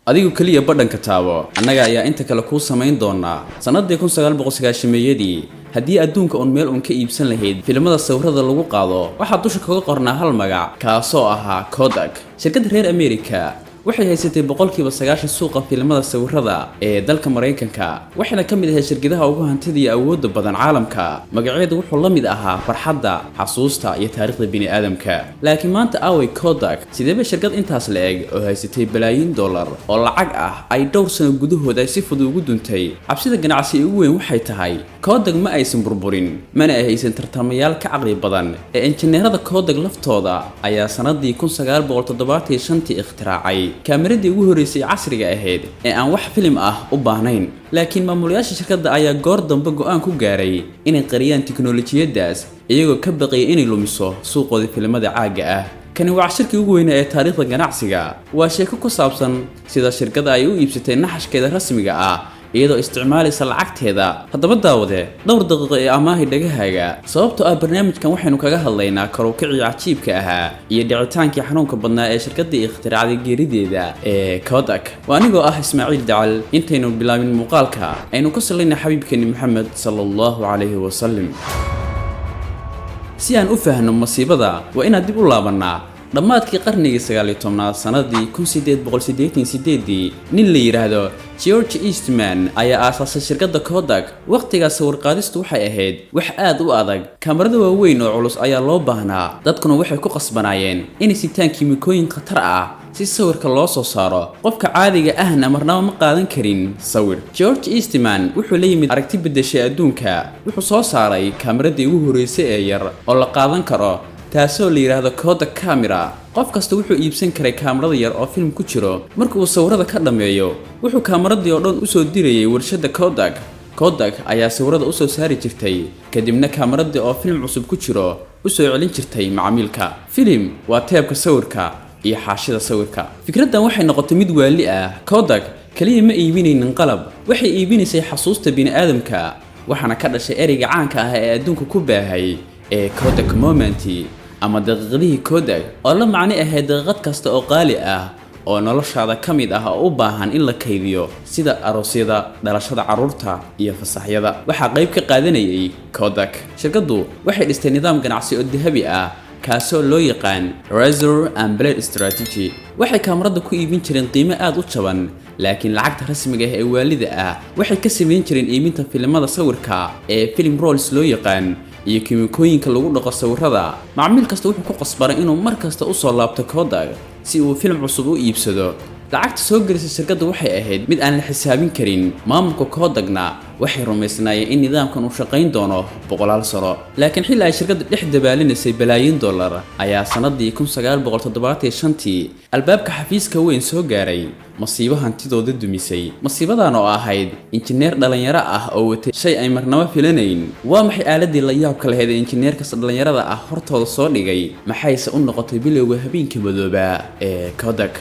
adigu kaliya badhanka taabo annaga ayaa inta kale ku samayn doona sanadii 1990 haddii adduunka on meel ka iibsan lahayd filimada sawirada lagu qaado waxaa dusha kaga qornaa hal magac kaasoo ahaa Kodak shirkadda reer America waxay haysatay 90% suuqa filimada sawirada ee dalka Mareykanka waxayna ka mid ahayd shirkadaha ugu hantida iyo awoodda badan caalamka magaceedu wuxuu la mid ahaa farxadda xasuusta iyo taariikhda bini'aadamka laakiin maanta away Kodak sidee shirkad intaas la eg oo haysatay balaayiin dollar oo lacag ah ay dhowr sano gudahooda si fudud ugu duntay cabsida ganacsi ugu weyn waxay tahay Kodak ma aysan burburin mana aysan tartamayaal ka caqli badan ee injineerada Kodak laftooda ayaa sanadii 1975 ikhtiraacay kaameradii ugu horeysay casriga ahayd ee aan wax film ah u baahnayn laakiin maamulayaasha shirkadda ayaa goor dambe go'aan ku gaaray inay qariyaan tiknoolajiyadaas iyagoo ka baqay inay lumiso suuqooda filimada caaga ah kani waa shirkii ugu weyn ee taariikhda ganacsiga waa sheeko ku saabsan sida shirkadda ay u iibsatay naxashkeeda rasmiga ah iyadoo isticmaalaysa lacagteeda haddaba daawade dhowr daqiiqo ee amaahi dhagahaaga sababtoo ah barnaamijkan waxaynu kaga hadlaynaa karowkicii cajiibka ahaa iyo dhicitaankii xanuunka badnaa ee shirkadda ikhtiraacday geerideeda ee Kodak waa anigoo ah Ismaaciil Dacal intaynu bilaabin muuqaalka aynu ku salaynaa xabiibkeeni Maxamed sallallahu alayhi wasallam si aan u faahno masiibada waa inaad dib u laabanaa dhammaadkii qarnigii 19aad sanadii 1888 nin la yiraahdo George Eastman ayaa aasaasay shirkadda Kodak waqtigaas sawir qaadistu waxay ahayd wax aad u adag kaamirada waaweyn oo culus ayaa loo baahnaa dadkuna waxay ku qasbanaayeen inay sitaan kiimikooyin khatar ah si sawirka loo soo saaro qofka caadiga ahna marnaba ma qaadan karin sawir George Eastman wuxuu la yimid aragti bedeshay adduunka wuxuu soo saaray kaamiradii ugu horeysay ee yar oo la qaadan karo taasoo la yiraahdo Kodak camera qof kasta wuxuu iibsan karay kaamirada yar oo film ku jiro markuu sawirada ka dhameeyo wuxuu kaamiradii oo dhan u soo dirayay warshada Kodak ayaa sawirada u soo saari jirtay kadibna kaamiradii oo film cusub ku jiro u soo celin jirtay macaamilka film waa teebka sawirka iyo xaashida sawirka fikraddan waxay noqotay mid waali ah Kodak kaliya ma iibinaynin qalab waxay iibinaysay xasuusta bini'aadamka waxaana ka dhashay ereyga caanka ah ee adduunka ku baahay ee Kodak moment ama daqiiqadihii Kodak oo la macno ahayd daqiiqad kasta oo qaali ah oo noloshaada ka mid ah oo u baahan in la kaydiyo sida aroosyada dhalashada carruurta iyo fasaxyada waxaa qayb ka qaadanayay Kodak shirkaddu waxay dhistay nidaam ganacsi oo dahabi ah kaasoo loo yaqaan razor and blade strategy waxay kaamirada ku iibin jireen qiimo aad u jaban laakiin lacagta rasmiga ah ee waalida ah waxay ka sameyn jireen iibinta filimada sawirka ee film rolls loo yaqaan iyo kiimikooyinka lagu dhaqo sawirada macaamiil kasta wuxuu ku qasbanay inuu mar kasta u soo laabto Kodak si uu film cusub u iibsado lacagta soo gelisay shirkadda waxay ahayd mid aan la xisaabin karin maamulka Kodakna waxay rumaysnaayeen in nidaamkan uu shaqayn doono boqolaal sano laakiin xilli ay shirkadda dhex dabaalinaysay balaayiin dollar ayaa sanadii 1975 albaabka xafiiska weyn soo gaaray masiibo hantidooda dumisay masiibadan oo ahayd injineer dhalinyaro ah oo watay shay ay marnaba filanayn waa maxay aaladii la yaabka lahayd ee injineerkaas dhalinyarada ah hortooda soo dhigay maxayse u noqotay bilowga habeenkii madooba ee Kodak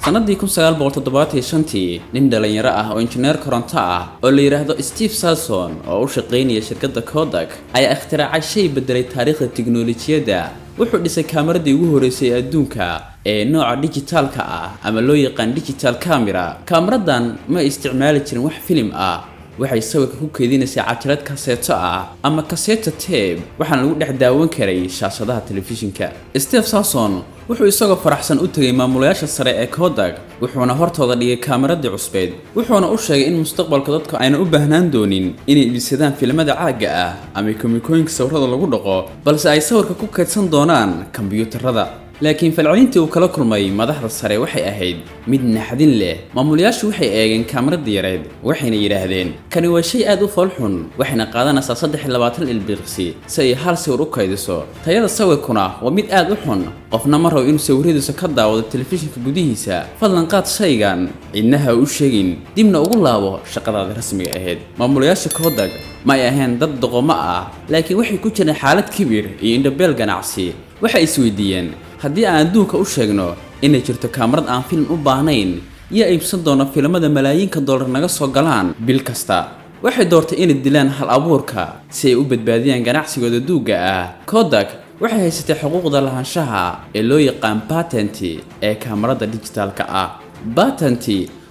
sanadii 1975 nin dhalinyaro ah oo injineer koronto ah oo la yiraahdo Steve Sasson oo u shaqeynaya shirkadda Kodak ayaa ikhtiraacay shay bedelay taariikhda tiknoolajiyada wuxuu dhisay kaamiradii ugu horeysay adduunka ee nooca digitalka ah ama loo yaqaan digital camera kaamiradan ma isticmaali jirin wax film ah waxay sawirka ku keedinaysaa cajalad kaseeto ah ama kaseeto tape waxaana lagu dhex daawan karay shaashadaha telefishinka Steve Sasson wuxuu isagoo faraxsan u tagay maamulayaasha sare ee Kodak wuxuuna hortooda dhigay kaamiradii cusbeed wuxuuna u sheegay in mustaqbalka dadka ayna u baahnaan doonin inay iibsadaan filimada caaga ah ama kiimikooyinka sawirada lagu dhaqo balse ay sawirka ku kaydsan doonaan kombiyuutarada laakiin falcelintii uu kala kulmay madaxda sare waxay ahayd mid naxdin leh maamulayaashu waxay eegeen kaamirada yareed waxayna yiraahdeen kani waa shay aad u falxun waxayna qaadanaysaa 23 ilbiriqsi si ay hal sawir u kaydiso tayada sawirkuna waa mid aad u xun qofna ma rabo inuu sawiradiisa ka daawado telefishinka gudihiisa fadlan qaad shaygan cidnaha u sheegin dibna ugu laabo shaqadaada rasmiga ahayd maamulayaasha Kodak ma ay ahayn dad doqomo ah laakiin waxay ku jireen xaalad kibir iyo indhabeel ganacsi waxay isweydiiyeen haddii aan adduunka u sheegno inay jirto kaamirad aan film u baahnayn iyo iibsan doono filimada malaayiinka dollar naga soo galaan bil kasta waxay doortay inay dilaan hal abuurka si ay u badbaadiyaan ganacsigooda duuga ah Kodak waxay haysatay xuquuqda lahaanshaha ee loo yaqaan patent ee kaamarada dhijitaalka ah. Patent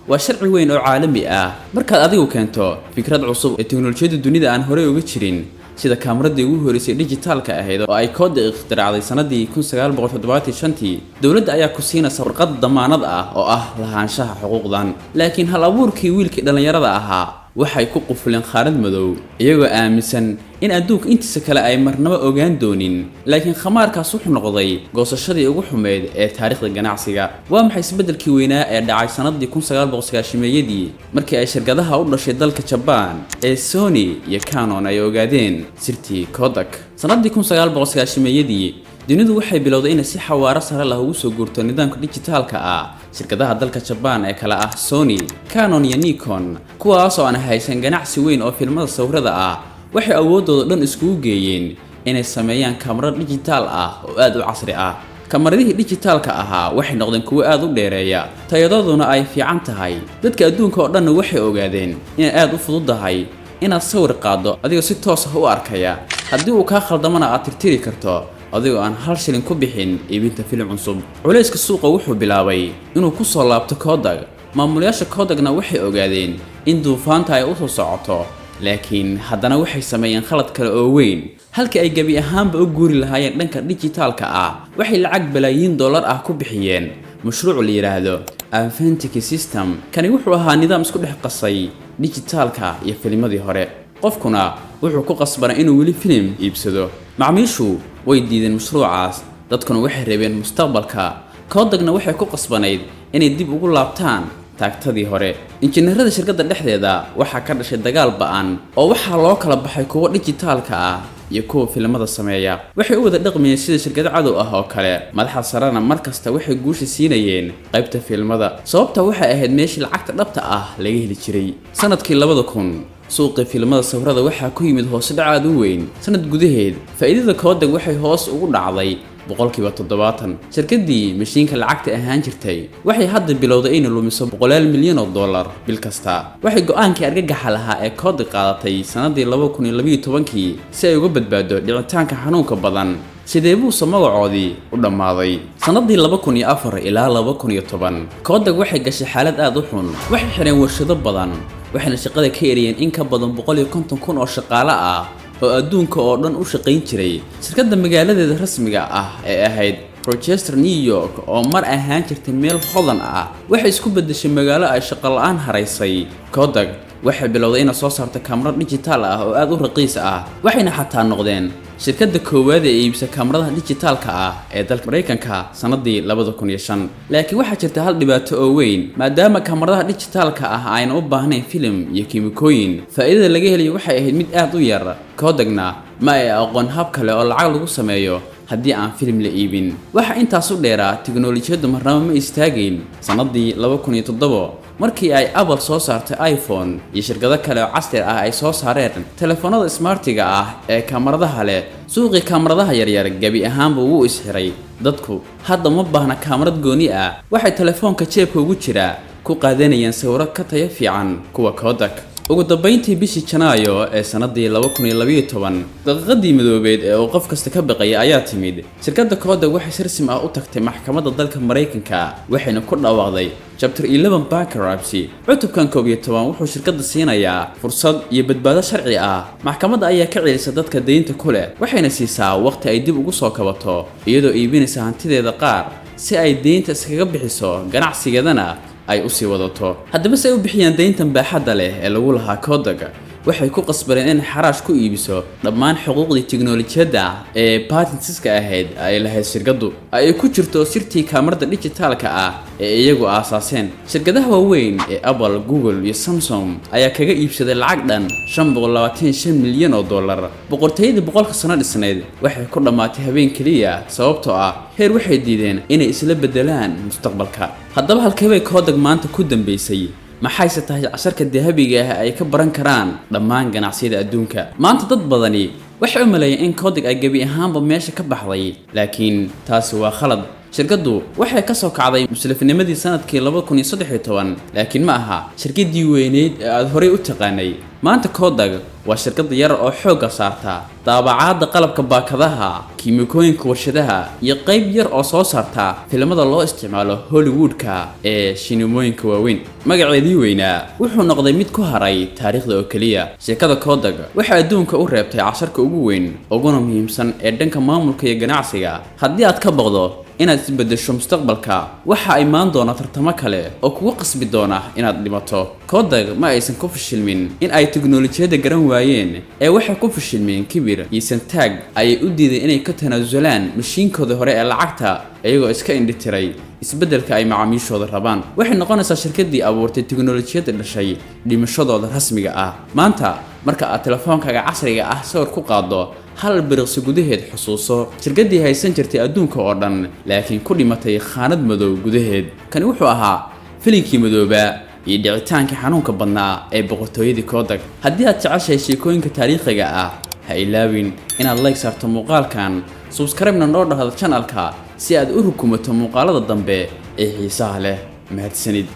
waa sharci weyn oo caalami ah markaad adigu keento fikrad cusub ee teknolojiyadda dunida aan horey uga jirin, sida kaameradii ugu horeysay dhijitaalka ahayd oo ay Kodak ikhtiraacday sanadii 1975. dawladda ayaa ku siinaysa warqad damaanad ah oo ah lahaanshaha xuquuqdan. laakiin hal abuurkii wiilkii dhalinyarada ahaa waxay ku qufleen khaarad madow, iyagoo aaminsan in adduunka intiisa kale ay marnaba ogaan doonin. laakiin khamaarkaas wuxuu noqday goosashadii ugu xumeyd ee taariikhda ganacsiga. waa maxay isbeddelkii weynaa ee dhacay sanadii 1990-meeyadii markii ay shirkadaha u dhashay dalka Japan ee Sony iyo Canon ay ogaadeen sirtii Kodak? sanadii 1990-meeyadii dunidu waxay bilowday inay si xawaaro sare leh ugu soo guurto nidaamka dhijitaalka ah. shirkadaha dalka Japan ee kala ah Sony, Canon iyo Nikon, kuwaas oo aan haysan ganacsi weyn oo filmada sawirada ah, waxay awoodooda dhan iskugu geeyeen inay sameeyaan kamarad dhijitaal ah oo aad u casri ah. kamaradihii dhijitaalka ahaa waxay noqdeen kuwo aad u dheereeya, tayadooduna ay fiican tahay. dadka adduunka oo dhan waxay ogaadeen inay aad u fududahay inaad sawir qaado adigoo si toos ah u arkaya, haddii uu ka khaldamana aad tirtiri karto adigoo aan hal shilin ku bixin iibinta filim cusub. culayska suuqa wuxuu bilaabay inuu ku soo laabto Kodak. maamulayaasha Kodakna waxay ogaadeen in duufaanta ay u soo socoto, laakiin haddana waxay sameeyeen khalad kale oo weyn. halkii ay gabi ahaanba u guuri lahaayeen dhanka dhijitaalka ah, waxay lacag balaayiin dollar ah ku bixiyeen mashruuc la yiraahdo Authentic System. kani wuxuu ahaa nidaam isku dhex qasay dhijitaalka iyo filmadii hore. qofkuna wuxuu ku qasbanaa inuu weli filim iibsado. macmiishu way diideen mashruucaas, dadkuna waxay rabeen mustaqbalka. Kodakna waxay ku qasbanayd inay dib ugu laabtaan taagtadii hore. injineerada shirkadda dhexdeeda waxaa ka dhashay dagaal ba'an oo waxaa loo kala baxay kuwa dhijitaalka ah iyo kuwa filmada sameeya. waxay u wada dhaqmayeen sida shirkado cadow ah oo kale. madaxda sarena markasta waxay guusha siinayeen qaybta filmada, sababta waxay ahayd meeshii lacagta dhabta ah laga heli jiray. sanadkii 2000 suuqii filmada sawirada waxaa ku yimid hoos dhac aad u weyn. sanad gudaheed faa'iidada Kodak waxay hoos ugu dhacday 70%. shirkadii mashiinka lacagta ahaan jirtay waxay hadda bilowday inay lumiso $100 milyan bil kasta. waxay go'aankii argagaxa lahaa ee Kodak qaadatay sanadii 2012 si ay uga badbaado dhicitaanka xanuunka badan. sidee buu magacoodii u dhammaaday? sanadii 2004 ilaa 2010 Kodak waxay gashay xaalad aad u xun. waxay xireen warshado badan, waxayna shaqada ka eriyeen in ka badan 150,000 oo shaqaale ah oo adduunka oo dhan u shaqayn jiray. shirkadda magaaladeeda rasmiga ah ee ahayd Rochester, New York, oo mar ahaan jirtay meel hodan ah, waxay isku beddeshay magaalo ay shaqo la'aan haraysay. Kodak waxay bilowday inay soo saarto kamarad dhijitaal ah oo aad u raqiis ah, waxayna xataa noqdeen shirkadda koowaad ee iibisa kamaradaha dhijitaalka ah ee dalka Mareykanka sanadii 2005. laakiin waxaa jirta hal dhibaato oo weyn. maadaama kamaradaha dhijitaalka ah ayna u baahnayn filim iyo kiimikooyin, faa'iidada laga helayo waxay ahayd mid aad u yar. Kodakna ma ay aqoon hab kale oo lacag lagu sameeyo haddii aan filim la iibin. waxa intaas u dheeraa tiknoolajiyadda marnaba ma istaagin. sanadii 2007 markii ay Apple soo saartay iPhone iyo shirkado kale oo casri ah ay soo saareen telefoonada smartiga ah ee kamaradaha leh, suuqii kamaradaha yaryar gabi ahaanba wuu isxiray. dadku hadda ma baahna kamarad gooni ah, waxay telefoonka jeebka ugu jira ku qaadanayaan sawiro ka tayo fiican kuwa Kodak. ugu dambeyntii bishii Janaayo ee sanadii 2012 daqiiqadii madoobeed ee uu qof kasta ka baqay ayaa timid. shirkadda Kodak waxay si rasmi ah u tagtay maxkamadda dalka Mareykanka, waxayna ku dhawaaqday Chapter 11 bankruptcy. cutubkan 11 wuxuu shirkadda siinayaa fursad iyo badbaado sharci ah. maxkamadda ayaa ka celisay dadka deynta ku leh, waxayna siisaa waqti ay dib ugu soo kabato iyadoo iibinaysa hantideeda qaar si ay deynta iskaga bixiso ganacsigeedana ay u sii wadato. haddaba si ay u bixiyaan deyntan baaxadda leh ee lagu lahaa Kodak, waxay ku qasbareen in xaraash ku iibiso dhammaan xuquuqdii tiknoolajiyadda ee patentska ahayd ay lahayd shirkaddu, ay ku jirto sirtii kamarada dhijitaalka ah ee iyagu aasaaseen. shirkadaha waaweyn ee Apple, Google iyo Samsung ayaa kaga iibsaday lacag dhan $525 milyan. boqortooyadii boqolka sano dhisnayd waxay ku dhammaatay habeen keliya sababtoo ah heer waxay diideen inay isla bedelaan mustaqbalka. haddaba halkee bay Kodak maanta ku dambeysay? maxayse tahay casharka dahabiga ah ay ka baran karaan dhammaan ganacsiyada adduunka? maanta dad badani waxay u maleeyeen in Kodak ay gabi ahaanba meesha ka baxday, laakiin taasi waa khalad. shirkaddu waxay ka soo kacday muslifnimadii sanadkii 2013 laakiin ma aha shirkadii weyneed ee aad horey u taqaanay maanta Kodak waa shirkad yar oo xoogga saarta daabacaadda qalabka baakadaha kiimikooyinka warshadaha iyo qayb yar oo soo saarta filimada loo isticmaalo Hollywoodka ee shineemooyinka waaweyn magaceedii weynaa wuxuu noqday mid ku haray taariikhda oo kaliya shirkadda Kodak waxa adduunka u reebtay casharka ugu weyn uguna muhiimsan ee dhanka maamulka iyo ganacsiga haddii aad ka baqdo inaad isbedesho mustaqbalka waxa ay maan doona tartamo kale oo kugu qasbi doona inaad dhimato Kodak ma aysan ku fashilmin in ay tiknoolajiyada garan waayeen ee waxa ku fashilmeen kibir iyo santaag ay u diiday inay ka tanaasulaan mashiinkooda hore ee lacagta ayagoo iska indhitiray isbedelka ay macaamiishooda rabaan waxay noqonaysaa shirkadii abuurtay tiknoolajiyada dhashay dhimashadooda rasmiga ah maanta marka aad telefoonkaaga casriga ah sawir ku qaado hal biriqsi gudaheed xusuuso shirkadii haysan jirtay adduunka oo dhan laakiin ku dhimatay khaanad madow gudaheed kani wuxuu ahaa filinkii madooba iyo dhicitaanka xanuunka badnaa ee boqortooyadii Kodak haddii aad jeceshahay sheekooyinka taariikhiga ah ha ilaawin inaad like saarto muuqaalkan subscribe-na noo dhahdo channelka si aad u rukumato muuqaalada dambe ee xiisaha leh mahadsanid